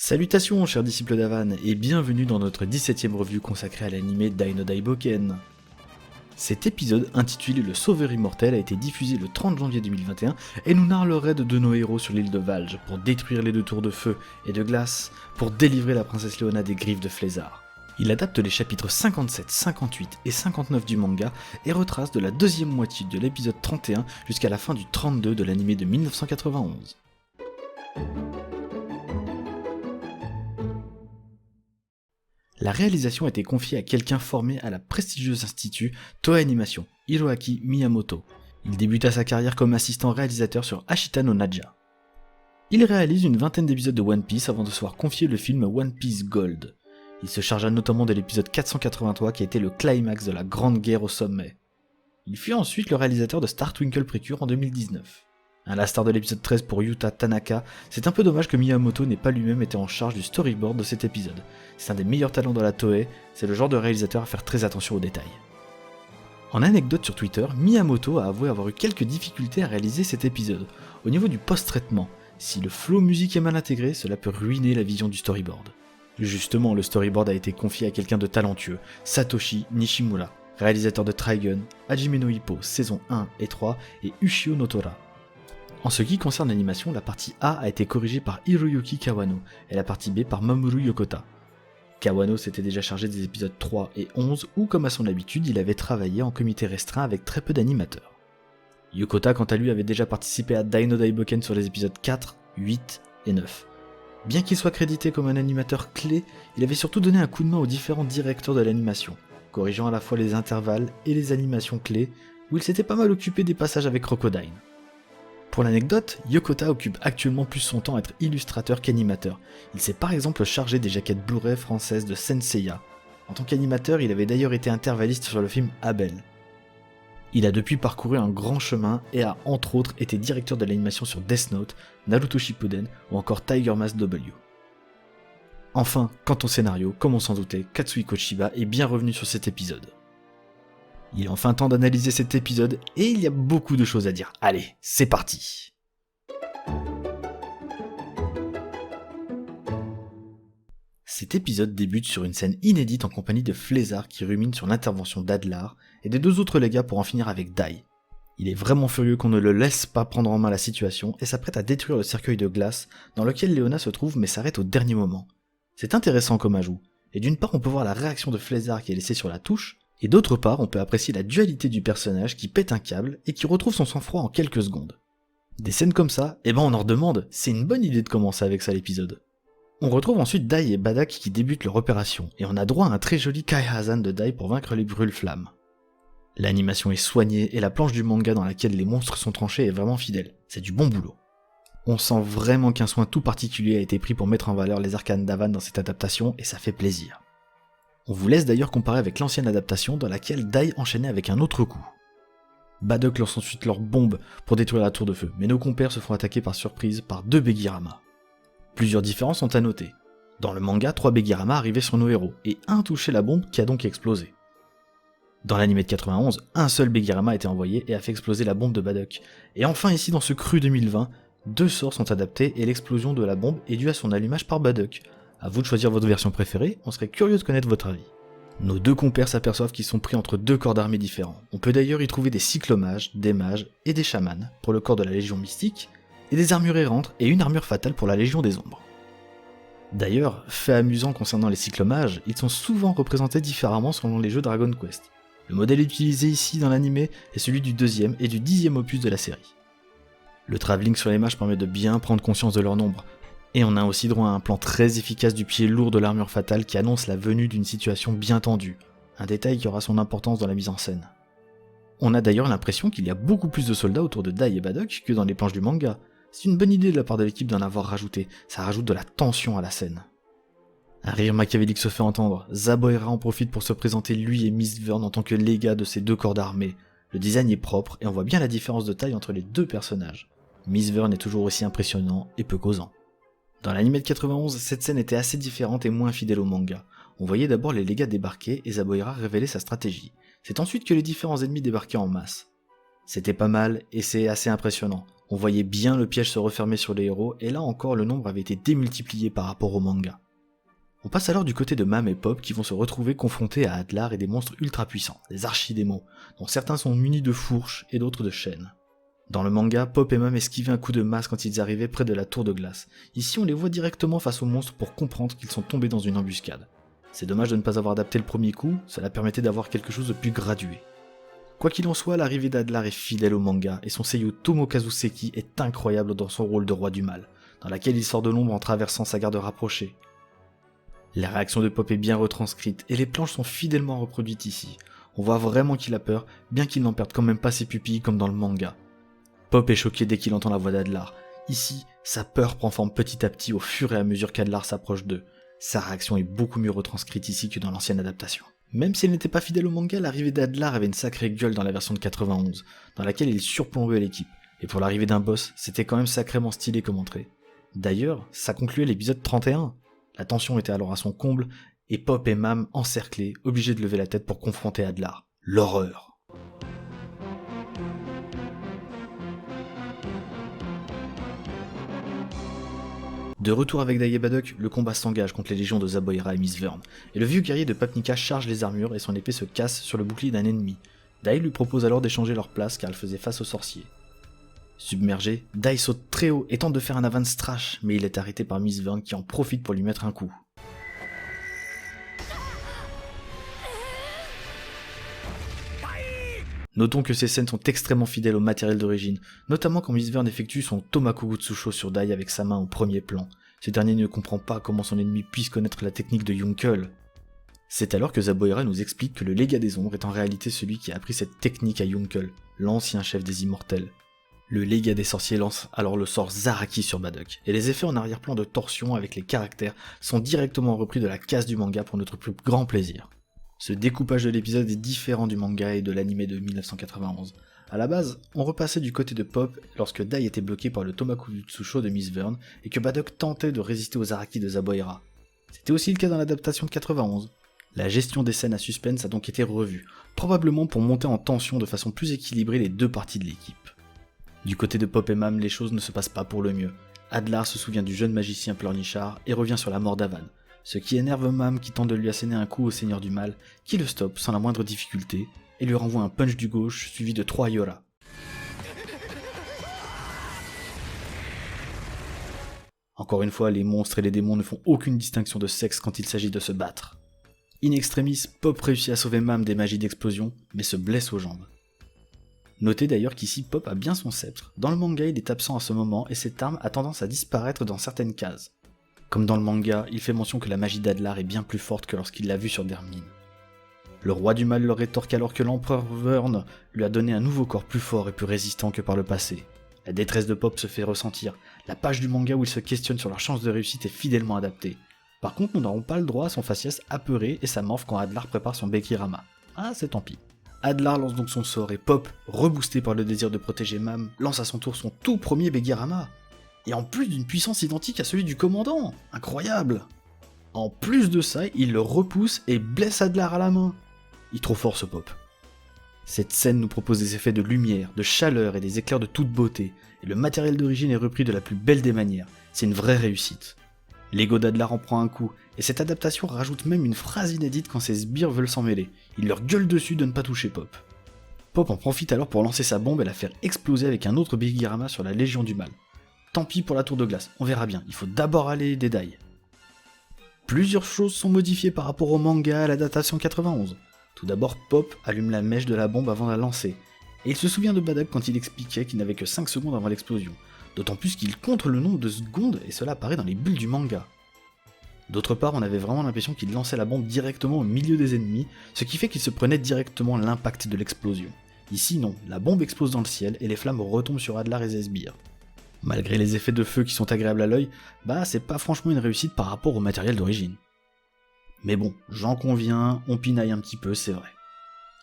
Salutations chers disciples d'Avan et bienvenue dans notre 17ème review consacrée à l'anime Dai no Daiboken. Cet épisode intitulé Le Sauveur Immortel a été diffusé le 30 janvier 2021 et nous narre le raid de nos héros sur l'île de Valge pour détruire les deux tours de feu et de glace pour délivrer la princesse Leona des griffes de Flézard. Il adapte les chapitres 57, 58 et 59 du manga et retrace de la deuxième moitié de l'épisode 31 jusqu'à la fin du 32 de l'anime de 1991. La réalisation a été confiée à quelqu'un formé à la prestigieuse institut Toei Animation, Hiroaki Miyamoto. Il débuta sa carrière comme assistant réalisateur sur Ashita no Naja. Il réalise une vingtaine d'épisodes de One Piece avant de se voir confier le film One Piece Gold. Il se chargea notamment de l'épisode 483 qui a été le climax de la Grande Guerre au sommet. Il fut ensuite le réalisateur de Star Twinkle Precure en 2019. À l'instar de l'épisode 13 pour Yuta Tanaka, c'est un peu dommage que Miyamoto n'ait pas lui-même été en charge du storyboard de cet épisode. C'est un des meilleurs talents de la Toei, c'est le genre de réalisateur à faire très attention aux détails. En anecdote sur Twitter, Miyamoto a avoué avoir eu quelques difficultés à réaliser cet épisode. Au niveau du post-traitement, si le flow musique est mal intégré, cela peut ruiner la vision du storyboard. Justement, le storyboard a été confié à quelqu'un de talentueux, Satoshi Nishimura, réalisateur de Trigun, Hajime no Ippo saison 1 et 3 et Ushio no Tora. En ce qui concerne l'animation, la partie A a été corrigée par Hiroyuki Kawano et la partie B par Mamoru Yokota. Kawano s'était déjà chargé des épisodes 3 et 11 où, comme à son habitude, il avait travaillé en comité restreint avec très peu d'animateurs. Yokota, quant à lui, avait déjà participé à Dai no Daiboken sur les épisodes 4, 8 et 9. Bien qu'il soit crédité comme un animateur clé, il avait surtout donné un coup de main aux différents directeurs de l'animation, corrigeant à la fois les intervalles et les animations clés, où il s'était pas mal occupé des passages avec Crocodile. Pour l'anecdote, Yokota occupe actuellement plus son temps à être illustrateur qu'animateur. Il s'est par exemple chargé des jaquettes Blu-ray françaises de Senseiya. En tant qu'animateur, il avait d'ailleurs été intervalliste sur le film Abel. Il a depuis parcouru un grand chemin et a entre autres été directeur de l'animation sur Death Note, Naruto Shippuden ou encore Tiger Mask W. Enfin, quant au scénario, comme on s'en doutait, Katsuhiko Chiba est bien revenu sur cet épisode. Il est enfin temps d'analyser cet épisode et il y a beaucoup de choses à dire. Allez, c'est parti! Cet épisode débute sur une scène inédite en compagnie de Flézard qui rumine sur l'intervention d'Adlar et des deux autres légas pour en finir avec Dai. Il est vraiment furieux qu'on ne le laisse pas prendre en main la situation et s'apprête à détruire le cercueil de glace dans lequel Leona se trouve mais s'arrête au dernier moment. C'est intéressant comme ajout, et d'une part on peut voir la réaction de Flézard qui est laissée sur la touche, et d'autre part, on peut apprécier la dualité du personnage qui pète un câble et qui retrouve son sang-froid en quelques secondes. Des scènes comme ça, on en redemande, c'est une bonne idée de commencer avec ça l'épisode. On retrouve ensuite Dai et Badak qui débutent leur opération, et on a droit à un très joli Kaihazan de Dai pour vaincre les brûle-flammes. L'animation est soignée et la planche du manga dans laquelle les monstres sont tranchés est vraiment fidèle, c'est du bon boulot. On sent vraiment qu'un soin tout particulier a été pris pour mettre en valeur les arcanes d'Avan dans cette adaptation et ça fait plaisir. On vous laisse d'ailleurs comparer avec l'ancienne adaptation dans laquelle Dai enchaînait avec un autre coup. Badok lance ensuite leur bombe pour détruire la tour de feu, mais nos compères se font attaquer par surprise par deux Begirama. Plusieurs différences sont à noter. Dans le manga, 3 Begirama arrivaient sur nos héros, et un touchait la bombe qui a donc explosé. Dans l'anime de 91, un seul Begirama a été envoyé et a fait exploser la bombe de Badok. Et enfin ici dans ce cru 2020, 2 sorts sont adaptés et l'explosion de la bombe est due à son allumage par Badok. A vous de choisir votre version préférée, on serait curieux de connaître votre avis. Nos deux compères s'aperçoivent qu'ils sont pris entre deux corps d'armée différents. On peut d'ailleurs y trouver des cyclomages, des mages et des chamans pour le corps de la Légion Mystique, et des armures errantes et une armure fatale pour la Légion des Ombres. D'ailleurs, fait amusant concernant les cyclomages, ils sont souvent représentés différemment selon les jeux Dragon Quest. Le modèle utilisé ici dans l'anime est celui du 2e et du 10e opus de la série. Le travelling sur les mages permet de bien prendre conscience de leur nombre, et on a aussi droit à un plan très efficace du pied lourd de l'armure fatale qui annonce la venue d'une situation bien tendue, un détail qui aura son importance dans la mise en scène. On a d'ailleurs l'impression qu'il y a beaucoup plus de soldats autour de Dai et Badok que dans les planches du manga. C'est une bonne idée de la part de l'équipe d'en avoir rajouté, ça rajoute de la tension à la scène. Un rire machiavélique se fait entendre, Zaboira en profite pour se présenter lui et Mistburn en tant que légat de ces deux corps d'armée. Le design est propre et on voit bien la différence de taille entre les deux personnages. Mistburn est toujours aussi impressionnant et peu causant. Dans l'anime de 91, cette scène était assez différente et moins fidèle au manga. On voyait d'abord les légats débarquer et Zaboira révéler sa stratégie. C'est ensuite que les différents ennemis débarquaient en masse. C'était pas mal et c'est assez impressionnant. On voyait bien le piège se refermer sur les héros, et là encore le nombre avait été démultiplié par rapport au manga. On passe alors du côté de Mam et Pop qui vont se retrouver confrontés à Adlar et des monstres ultra puissants, des archidémons, dont certains sont munis de fourches et d'autres de chaînes. Dans le manga, Pop et Mam esquivaient un coup de masse quand ils arrivaient près de la tour de glace. Ici on les voit directement face aux monstres pour comprendre qu'ils sont tombés dans une embuscade. C'est dommage de ne pas avoir adapté le premier coup, cela permettait d'avoir quelque chose de plus gradué. Quoi qu'il en soit, l'arrivée d'Adlar est fidèle au manga, et son seiyū Tomokazu Seki est incroyable dans son rôle de roi du mal, dans laquelle il sort de l'ombre en traversant sa garde rapprochée. La réaction de Pop est bien retranscrite, et les planches sont fidèlement reproduites ici. On voit vraiment qu'il a peur, bien qu'il n'en perde quand même pas ses pupilles comme dans le manga. Pop est choqué dès qu'il entend la voix d'Adlar. Ici, sa peur prend forme petit à petit au fur et à mesure qu'Adlar s'approche d'eux. Sa réaction est beaucoup mieux retranscrite ici que dans l'ancienne adaptation. Même si elle n'était pas fidèle au manga, l'arrivée d'Adlar avait une sacrée gueule dans la version de 91, dans laquelle il surplombait l'équipe, et pour l'arrivée d'un boss, c'était quand même sacrément stylé comme entrée. D'ailleurs, ça concluait l'épisode 31. La tension était alors à son comble, et Pop et Mam encerclés, obligés de lever la tête pour confronter Adlar. L'horreur. De retour avec Dai et Badok, le combat s'engage contre les légions de Zaboira et Mistburn, et le vieux guerrier de Papnica charge les armures et son épée se casse sur le bouclier d'un ennemi. Dai lui propose alors d'échanger leur place car elle faisait face aux sorciers. Submergé, Dai saute très haut et tente de faire un avance trash, mais il est arrêté par Mistburn qui en profite pour lui mettre un coup. Notons que ces scènes sont extrêmement fidèles au matériel d'origine, notamment quand Mistburn effectue son Tomaku Gutsusho sur Dai avec sa main au premier plan. Ce dernier ne comprend pas comment son ennemi puisse connaître la technique de Yunkel. C'est alors que Zaboira nous explique que le légat des ombres est en réalité celui qui a appris cette technique à Yunkel, l'ancien chef des immortels. Le légat des sorciers lance alors le sort Zaraki sur Badok, et les effets en arrière-plan de torsion avec les caractères sont directement repris de la case du manga pour notre plus grand plaisir. Ce découpage de l'épisode est différent du manga et de l'anime de 1991. A la base, on repassait du côté de Pop lorsque Dai était bloqué par le Tomaku Gutsusho de Mistburn et que Badok tentait de résister aux Zaraki de Zaboira. C'était aussi le cas dans l'adaptation de 91. La gestion des scènes à suspense a donc été revue, probablement pour monter en tension de façon plus équilibrée les deux parties de l'équipe. Du côté de Pop et Mam, les choses ne se passent pas pour le mieux. Adlar se souvient du jeune magicien pleurnichard et revient sur la mort d'Avan, ce qui énerve Mam qui tente de lui asséner un coup au Seigneur du Mal, qui le stoppe sans la moindre difficulté, et lui renvoie un punch du gauche suivi de 3 Yora. Encore une fois, les monstres et les démons ne font aucune distinction de sexe quand il s'agit de se battre. In extremis, Pop réussit à sauver Mam des magies d'explosion, mais se blesse aux jambes. Notez d'ailleurs qu'ici Pop a bien son sceptre, dans le manga il est absent à ce moment et cette arme a tendance à disparaître dans certaines cases. Comme dans le manga, il fait mention que la magie d'Adlar est bien plus forte que lorsqu'il l'a vue sur Dermine. Le roi du mal leur rétorque alors que l'empereur Vern lui a donné un nouveau corps plus fort et plus résistant que par le passé. La détresse de Pop se fait ressentir, la page du manga où il se questionne sur leur chance de réussite est fidèlement adaptée. Par contre, nous n'aurons pas le droit à son faciès apeuré et sa morphe quand Adlar prépare son Bekirama. Ah, c'est tant pis. Adlar lance donc son sort et Pop, reboosté par le désir de protéger Mam, lance à son tour son tout premier Bekirama. Et en plus d'une puissance identique à celui du commandant. Incroyable. En plus de ça, il le repousse et blesse Adlar à la main. Il est trop fort ce Pop. Cette scène nous propose des effets de lumière, de chaleur et des éclairs de toute beauté, et le matériel d'origine est repris de la plus belle des manières. C'est une vraie réussite. L'ego d'Adlar en prend un coup, et cette adaptation rajoute même une phrase inédite quand ses sbires veulent s'en mêler. Il leur gueule dessus de ne pas toucher Pop. Pop en profite alors pour lancer sa bombe et la faire exploser avec un autre Bekirama sur la Légion du Mal. Tant pis pour la tour de glace, on verra bien, il faut d'abord aller aider Dai. Plusieurs choses sont modifiées par rapport au manga à l'adaptation 91. Tout d'abord, Pop allume la mèche de la bombe avant de la lancer, et il se souvient de Badok quand il expliquait qu'il n'avait que 5 secondes avant l'explosion, d'autant plus qu'il compte le nombre de secondes et cela apparaît dans les bulles du manga. D'autre part, on avait vraiment l'impression qu'il lançait la bombe directement au milieu des ennemis, ce qui fait qu'il se prenait directement l'impact de l'explosion. Ici non, la bombe explose dans le ciel et les flammes retombent sur Adlar et ses sbires. Malgré les effets de feu qui sont agréables à l'œil, c'est pas franchement une réussite par rapport au matériel d'origine. Mais bon, j'en conviens, on pinaille un petit peu, c'est vrai.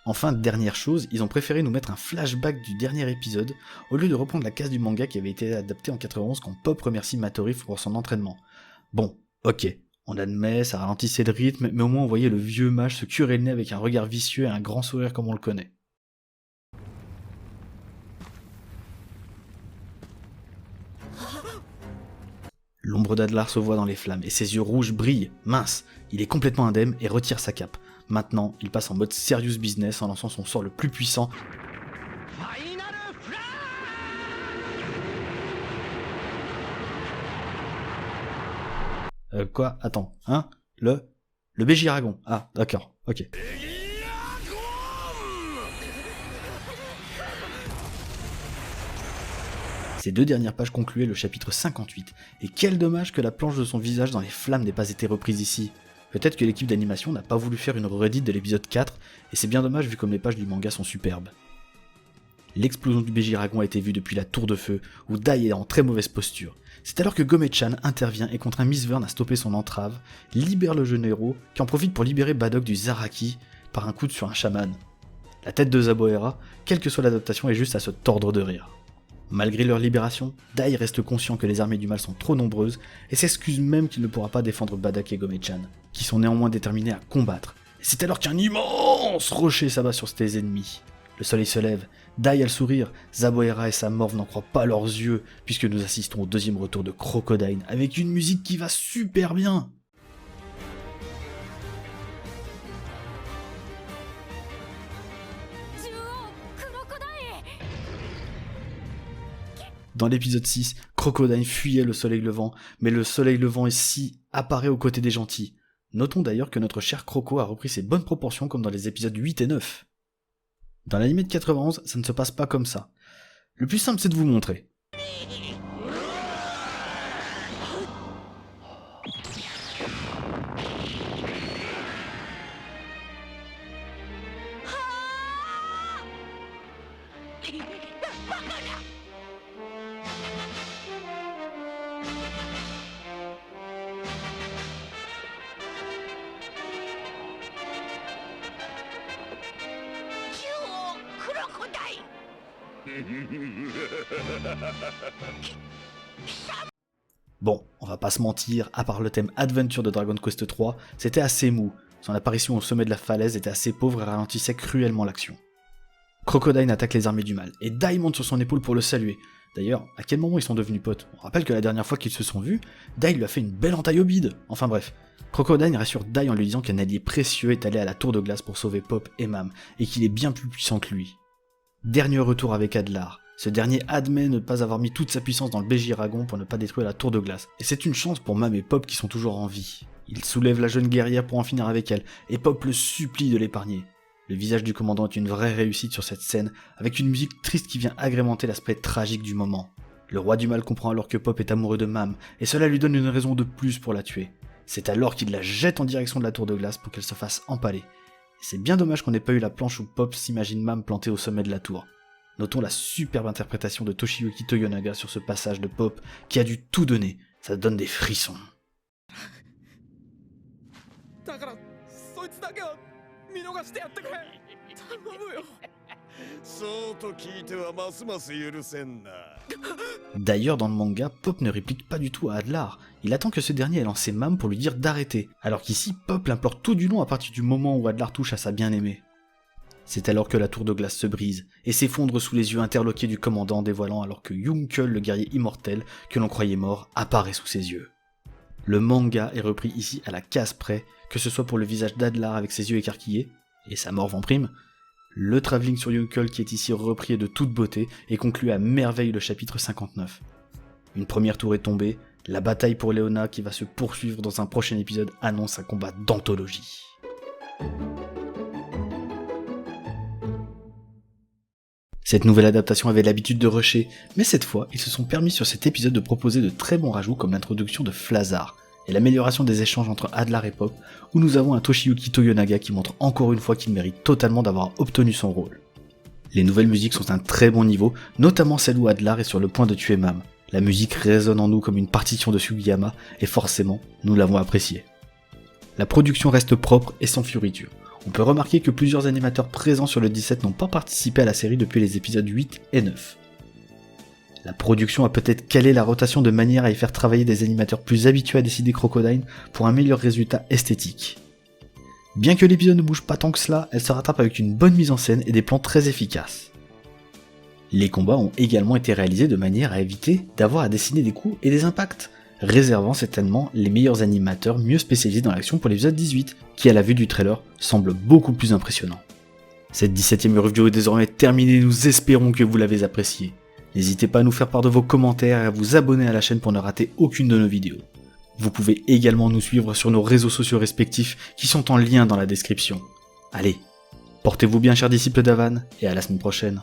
Enfin, dernière chose, ils ont préféré nous mettre un flashback du dernier épisode, au lieu de reprendre la case du manga qui avait été adaptée en 91 quand Pop remercie Matori pour son entraînement. Bon, ok, on admet, ça ralentissait le rythme, mais au moins on voyait le vieux mage se curer le nez avec un regard vicieux et un grand sourire comme on le connaît. L'ombre d'Adlar se voit dans les flammes et ses yeux rouges brillent, mince. Il est complètement indemne et retire sa cape. Maintenant, il passe en mode serious business en lançant son sort le plus puissant. Quoi? Attends, hein? Le Bégiragon. Ah, d'accord, ok. Ces 2 dernières pages concluaient le chapitre 58, et quel dommage que la planche de son visage dans les flammes n'ait pas été reprise ici. Peut-être que l'équipe d'animation n'a pas voulu faire une redite de l'épisode 4, et c'est bien dommage vu comme les pages du manga sont superbes. L'explosion du Bégiragon a été vue depuis la tour de feu, où Dai est en très mauvaise posture. C'est alors que Gome-chan intervient et contraint Miss Vern à stopper son entrave, libère le jeune héros, qui en profite pour libérer Badok du Zaraki par un coup sur un chaman. La tête de Zaboera, quelle que soit l'adaptation, est juste à se tordre de rire. Malgré leur libération, Dai reste conscient que les armées du mal sont trop nombreuses et s'excuse même qu'il ne pourra pas défendre Badok et Gome-chan, qui sont néanmoins déterminés à combattre. Et c'est alors qu'un immense rocher s'abat sur ses ennemis. Le soleil se lève, Dai a le sourire, Zaboera et sa morve n'en croient pas leurs yeux, puisque nous assistons au deuxième retour de Crocodile avec une musique qui va super bien. Dans l'épisode 6, Crocodile fuyait le soleil levant, mais le soleil levant ici apparaît aux côtés des gentils. Notons d'ailleurs que notre cher Croco a repris ses bonnes proportions comme dans les épisodes 8 et 9. Dans l'anime de 91, ça ne se passe pas comme ça. Le plus simple, c'est de vous montrer. Bon, on va pas se mentir, à part le thème Adventure de Dragon Quest III, c'était assez mou. Son apparition au sommet de la falaise était assez pauvre et ralentissait cruellement l'action. Crocodile attaque les armées du mal, et Dai monte sur son épaule pour le saluer. D'ailleurs, à quel moment ils sont devenus potes? On rappelle que la dernière fois qu'ils se sont vus, Dai lui a fait une belle entaille au bide. Enfin bref, Crocodile rassure Dai en lui disant qu'un allié précieux est allé à la tour de glace pour sauver Pop et Mam, et qu'il est bien plus puissant que lui. Dernier retour avec Adlar. Ce dernier admet ne pas avoir mis toute sa puissance dans le Bégiragon pour ne pas détruire la tour de glace, et c'est une chance pour Mam et Pop qui sont toujours en vie. Il soulève la jeune guerrière pour en finir avec elle, et Pop le supplie de l'épargner. Le visage du commandant est une vraie réussite sur cette scène, avec une musique triste qui vient agrémenter l'aspect tragique du moment. Le roi du mal comprend alors que Pop est amoureux de Mam, et cela lui donne une raison de plus pour la tuer. C'est alors qu'il la jette en direction de la tour de glace pour qu'elle se fasse empaler. C'est bien dommage qu'on n'ait pas eu la planche où Pop s'imagine Mam plantée au sommet de la tour. Notons la superbe interprétation de Toshiyuki Toyonaga sur ce passage de Pop qui a dû tout donner, ça donne des frissons. D'ailleurs, dans le manga, Pop ne réplique pas du tout à Adlar. Il attend que ce dernier ait lancé Mam pour lui dire d'arrêter, alors qu'ici, Pop l'implore tout du long à partir du moment où Adlar touche à sa bien-aimée. C'est alors que la tour de glace se brise, et s'effondre sous les yeux interloqués du commandant, dévoilant alors que Yunkel, le guerrier immortel, que l'on croyait mort, apparaît sous ses yeux. Le manga est repris ici à la case près, que ce soit pour le visage d'Adlar avec ses yeux écarquillés, et sa morve en prime, le travelling sur Yunkel qui est ici repris de toute beauté, et conclut à merveille le chapitre 59. Une première tour est tombée, la bataille pour Leona qui va se poursuivre dans un prochain épisode annonce un combat d'anthologie. Cette nouvelle adaptation avait l'habitude de rusher, mais cette fois, ils se sont permis sur cet épisode de proposer de très bons rajouts comme l'introduction de Flazar, et l'amélioration des échanges entre Adlar et Pop, où nous avons un Toshiyuki Toyonaga qui montre encore une fois qu'il mérite totalement d'avoir obtenu son rôle. Les nouvelles musiques sont à un très bon niveau, notamment celle où Adlar est sur le point de tuer Mam. La musique résonne en nous comme une partition de Sugiyama, et forcément, nous l'avons appréciée. La production reste propre et sans fioriture. On peut remarquer que plusieurs animateurs présents sur le 17 n'ont pas participé à la série depuis les épisodes 8 et 9. La production a peut-être calé la rotation de manière à y faire travailler des animateurs plus habitués à dessiner Crocodile pour un meilleur résultat esthétique. Bien que l'épisode ne bouge pas tant que cela, elle se rattrape avec une bonne mise en scène et des plans très efficaces. Les combats ont également été réalisés de manière à éviter d'avoir à dessiner des coups et des impacts. réservant certainement les meilleurs animateurs mieux spécialisés dans l'action pour l'épisode 18, qui à la vue du trailer semble beaucoup plus impressionnant. Cette 17ème review est désormais terminée, nous espérons que vous l'avez appréciée. N'hésitez pas à nous faire part de vos commentaires et à vous abonner à la chaîne pour ne rater aucune de nos vidéos. Vous pouvez également nous suivre sur nos réseaux sociaux respectifs qui sont en lien dans la description. Allez, portez-vous bien chers disciples d'Avan et à la semaine prochaine.